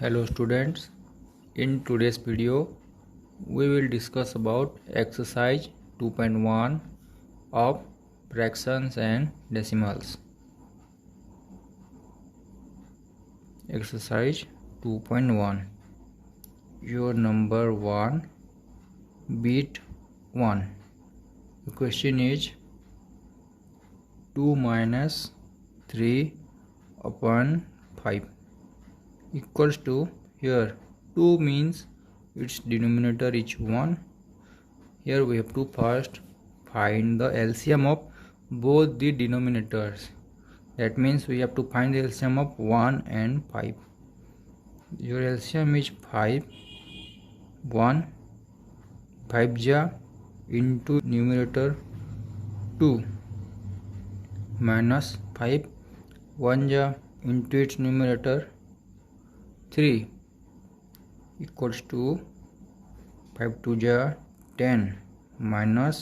Hello students, in today's video we will discuss about exercise 2.1 of fractions and decimals. Exercise 2.1, your number 1 bit 1. The question is 2 minus 3 upon 5 equals to, here 2 means its denominator is 1. Here we have to first find the LCM of both the denominators. That means we have to find the LCM of 1 and 5. Your LCM is 5. 1 5 ja into numerator 2 minus 5 1 ja into its numerator 3 equals to 5 2 ja 10 minus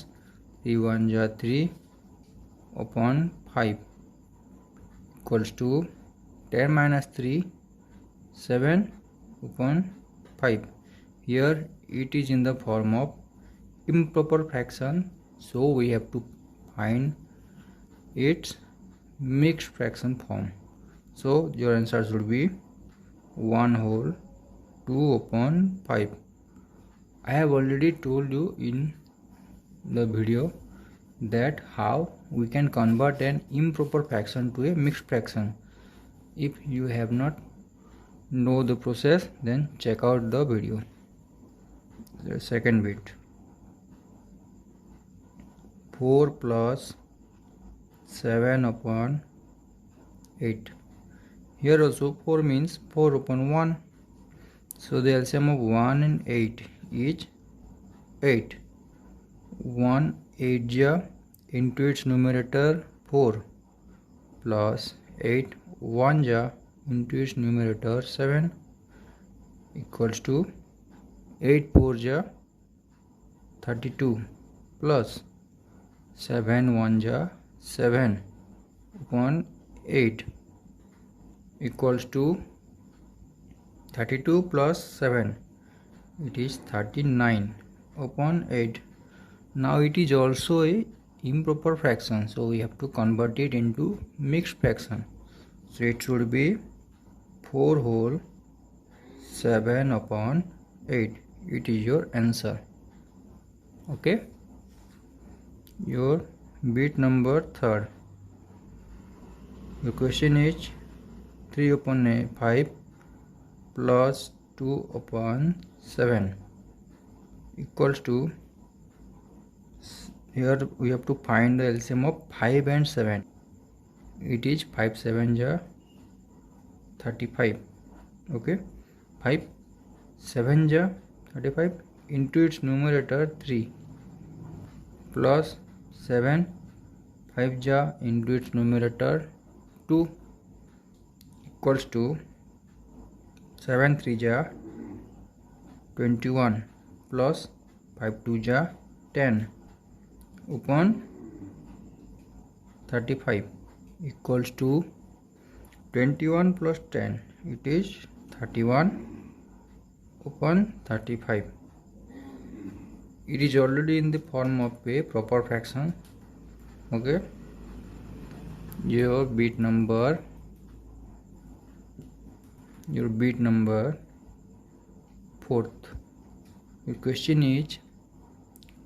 3 1 ja 3 upon 5 equals to 10 minus 3 7 upon 5. Here it is in the form of improper fraction, so we have to find its mixed fraction form. So your answer should be 1 whole 2 upon 5. I have already told you in the video that how we can convert an improper fraction to a mixed fraction. If you have not know the process, then check out the video. The second bit, 4 plus 7 upon 8. Here also 4 means 4 upon 1. So the LCM of 1 and 8 is 8. 1 8 ja into its numerator 4 plus 8 1 ja into its numerator 7 equals to 8 4 ja 32 plus 7 1 ja 7 upon 8 equals to 32 plus 7, it is 39 upon 8. Now it is also a improper fraction, so we have to convert it into mixed fraction. So it should be 4 whole 7 upon 8. It is your answer. Okay, your bit number 3rd. The question is 3 upon 5 plus 2 upon 7 equals to, here we have to find the LCM of 5 and 7. It is 5 7 ja 35. Okay, 5 7 ja 35 into its numerator 3 plus 7 5 ja into its numerator 2 equals to 7 3 ja 21 plus 5 2 ja 10 upon 35 equals to 21 plus 10, it is 31 upon 35. It is already in the form of a proper fraction. Okay, your bit number 4th. The question is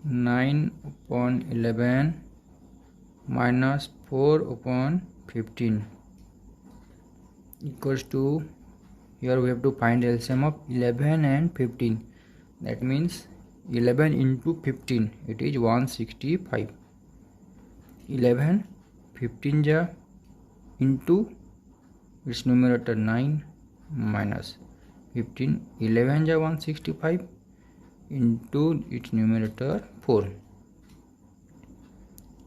9 upon 11 minus 4 upon 15 equals to, here we have to find LCM of 11 and 15. That means 11 into 15, it is 165. 11 15 ja into its numerator 9 minus 15 11 ja 165 into its numerator 4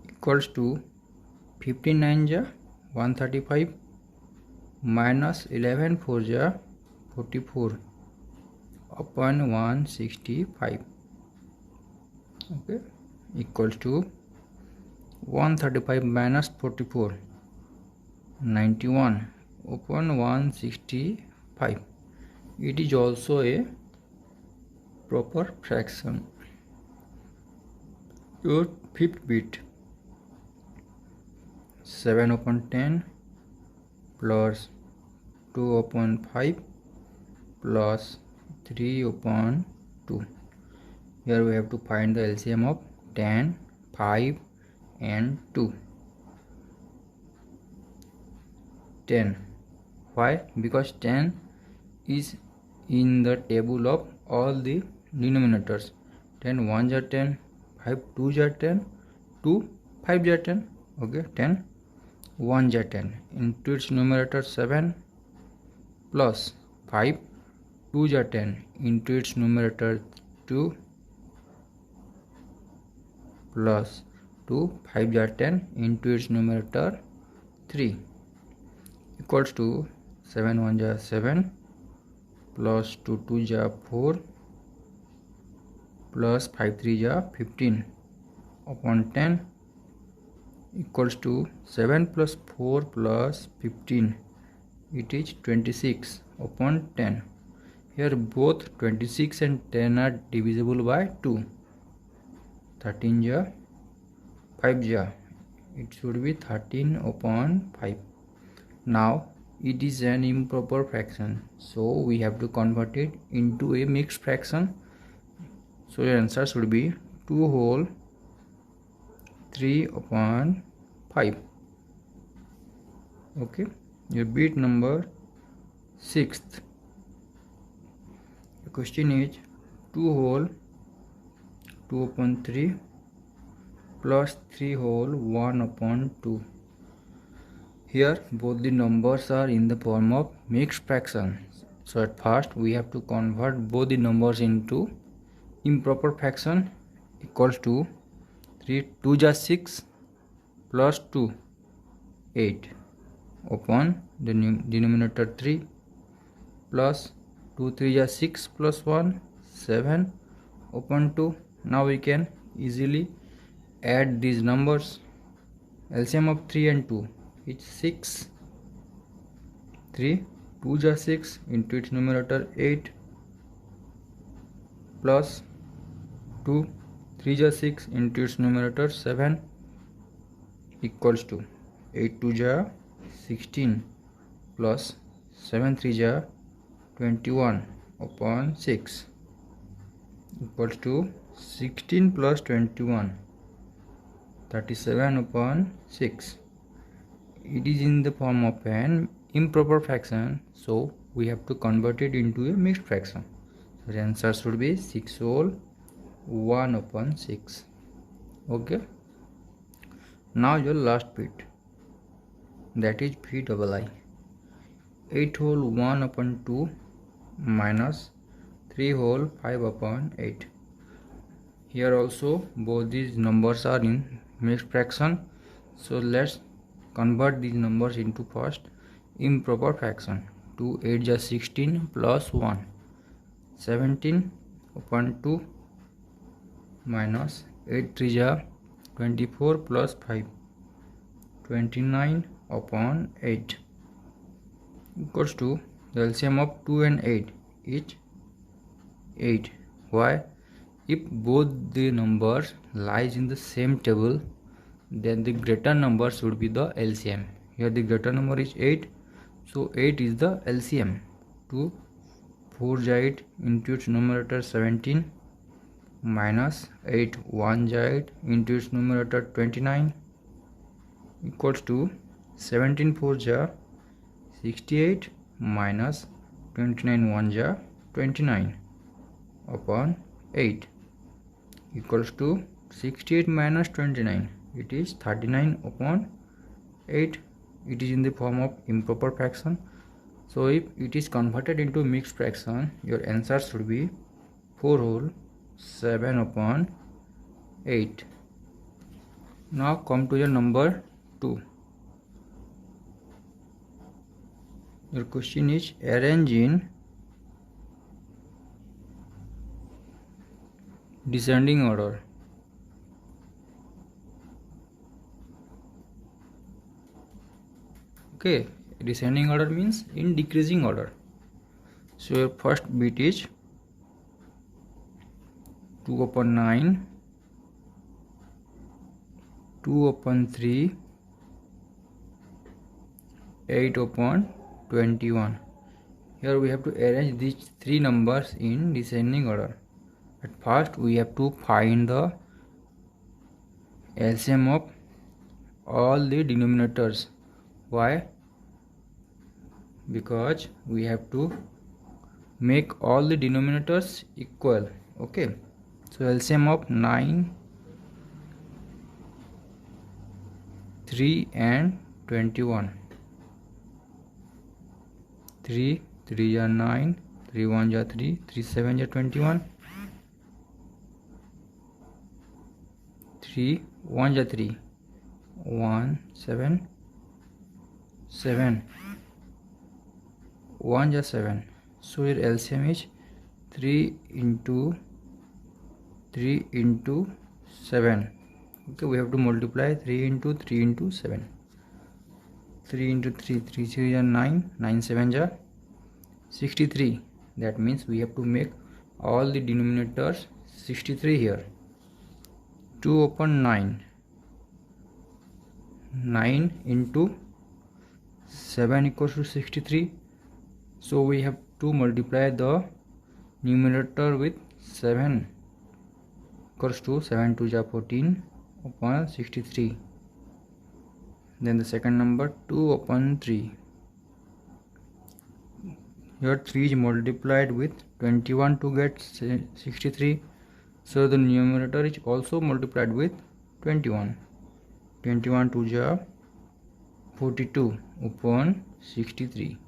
equals to 59 ja 135 minus 11 4 ja 44 upon 165. Okay, equals to 135 minus 44 91 upon 165. it is also a proper fraction. Your fifth bit, 7 upon 10 plus 2 upon 5 plus 3 upon 2. Here we have to find the LCM of 10, 5 and 2. 10. Why? Because 10 is in the table of all the denominators. 10 1s are 10, 5 2s are 10, 2 5s are 10. Okay, 10 1s are 10. Into its numerator 7 plus 5 2s are 10. Into its numerator 2 plus 2 5s are 10. Into its numerator 3 equals to 7 1s are 7 plus 2 2s are 4 plus 5 3s are 15 upon 10 equals to 7 plus 4 plus 15, it is 26 upon 10. Here both 26 and 10 are divisible by 2. 13 ja 5 ja, it should be 13 upon 5. Now it is an improper fraction, so we have to convert it into a mixed fraction. So your answer should be 2 whole 3 upon 5. Okay, your bit number 6th. The question is 2 whole 2 upon 3 plus 3 whole 1 upon 2. Here both the numbers are in the form of mixed fraction. So at first we have to convert both the numbers into improper fraction. Equals to 3 2s are 6 plus 2 8 upon the denominator 3 plus 2 3s are 6 plus 1 7 upon 2. Now we can easily add these numbers. LCM of 3 and 2 is 6. 3 2s are 6 into its numerator 8 plus 2 3s are 6 into its numerator 7 equals to 8 2s are 16 plus 7 3s are 21 upon 6 equals to 16 plus 21 37 upon 6. It is in the form of an improper fraction, so we have to convert it into a mixed fraction. So the answer should be 6 whole 1 upon 6. Okay, now your last bit, that is P double I. 8 whole 1 upon 2 minus 3 whole 5 upon 8. Here also both these numbers are in mixed fraction, so let's convert these numbers into first improper fraction. 2 8 is 16 plus 1 17 upon 2 minus 8 3 is 24 plus 5 29 upon 8 equals to the LCM of 2 and 8 is 8. Why? If both the numbers lies in the same table, then the greater number should be the LCM. Here the greater number is 8, so 8 is the LCM. 2 4 is 8 into its numerator 17 minus 8 1 is 8 into its numerator 29 equals to 17 4 is 68 minus 29 1 is 29 upon 8 equals to 68 minus 29, it is 39 upon 8. It is in the form of improper fraction, so if it is converted into mixed fraction, your answer should be 4 whole 7 upon 8. Now come to your number 2. Your question is arrange in descending order. Okay, descending order means in decreasing order. So your first bit is 2 upon 9, 2 upon 3, 8 upon 21. Here we have to arrange these three numbers in descending order. At first we have to find the LCM of all the denominators. Why? Because we have to make all the denominators equal. Okay, so LCM of 9, 3 and 21. 3 3 are 9, 3 1 are 3, 3 7 are 21, 3 1 are 3, 1 7 7, 1 are 7. So your LCM is 3 into 3 into 7. Okay, we have to multiply 3 into 3 into 7. 3 into 3, 3 3 are 9, 9 7 are 63. That means we have to make all the denominators 63 here. 2 upon 9, 9 into 7 equals to 63. So we have to multiply the numerator with 7 equals to 7 2 are 14 upon 63. Then the second number 2 upon 3. Here 3 is multiplied with 21 to get 63. So the numerator is also multiplied with 21. 21 2 are 42 upon 63.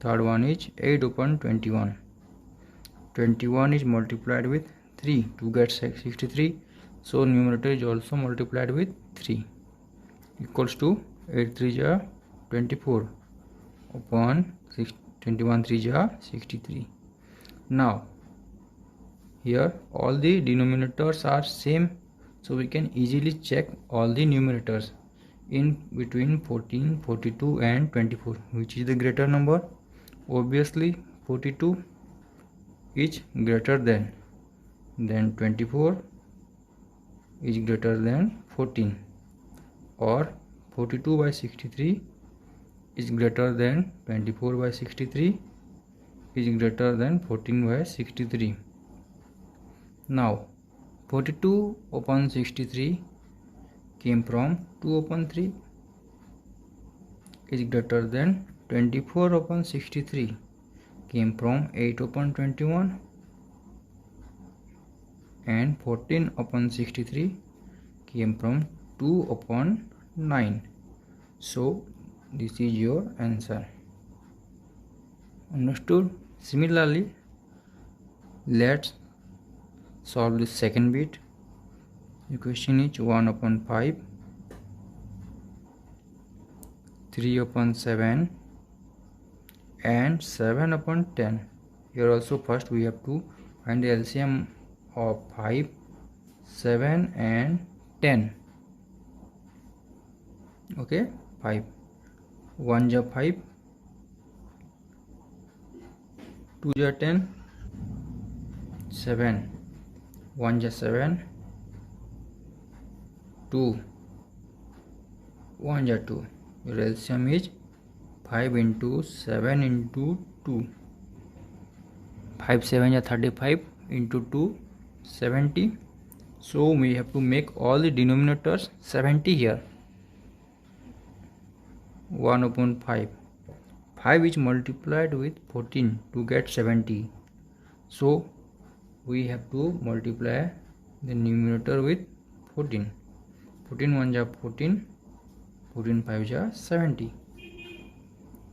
Third one is 8 upon 21. 21 is multiplied with 3 to get 63. So numerator is also multiplied with 3 equals to 8 3 are 24 upon 21 3 are 63. Now here all the denominators are same, so we can easily check all the numerators in between 14, 42 and 24. Which is the greater number? Obviously 42 is greater than 24 is greater than 14, or 42 by 63 is greater than 24 by 63 is greater than 14 by 63. Now 42 upon 63 came from 2 upon 3 is greater than 24 upon 63 came from 8 upon 21, and 14 upon 63 came from 2 upon 9. So this is your answer. Understood? Similarly, let's solve the second bit. The question is 1 upon 5, 3 upon 7 and 7 upon 10. Here also first we have to find the LCM of 5, 7 and 10. Okay, 5 1 is 5, 2 is 10, 7 1 is 7, 2 1 is 2. Your LCM is 5 into 7 into 2. 5 7 is 35 into 2 70. So we have to make all the denominators 70 here. 1 upon 5. 5 is multiplied with 14 to get 70. So we have to multiply the numerator with 14. 14 1 is 14, 14 5 is 70.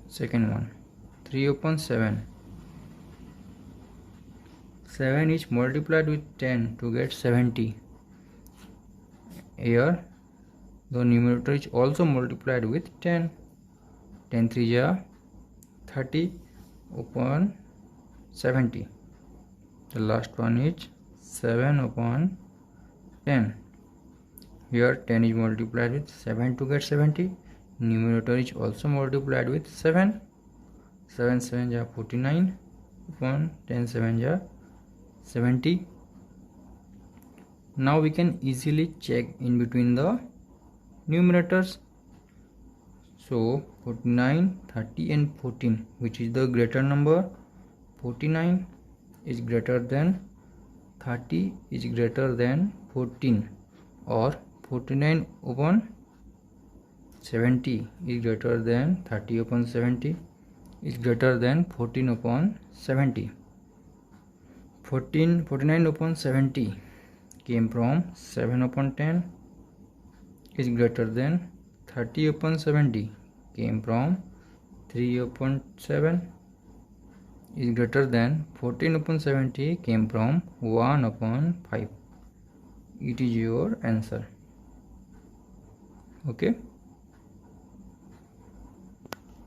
Second one, 3 upon 7. 7 is multiplied with 10 to get 70. Here the numerator is also multiplied with 10. 10 3 is 30 upon 70. The last one is 7 upon 10. Here 10 is multiplied with 7 to get 70. Numerator is also multiplied with 7. 7 7 जा 49 upon 10 7 जा 70. Now we can easily check in between the numerators. So 49, 30 and 14, which is the greater number? 49 is greater than 30 is greater than 14, or 49 upon 70 is greater than 30 upon 70 is greater than 14 upon 70. 49 upon 70 came from 7 upon 10 is greater than 30 upon 70 came from 3 upon 7 is greater than 14 upon 70 came from 1 upon 5. It is your answer. Okay.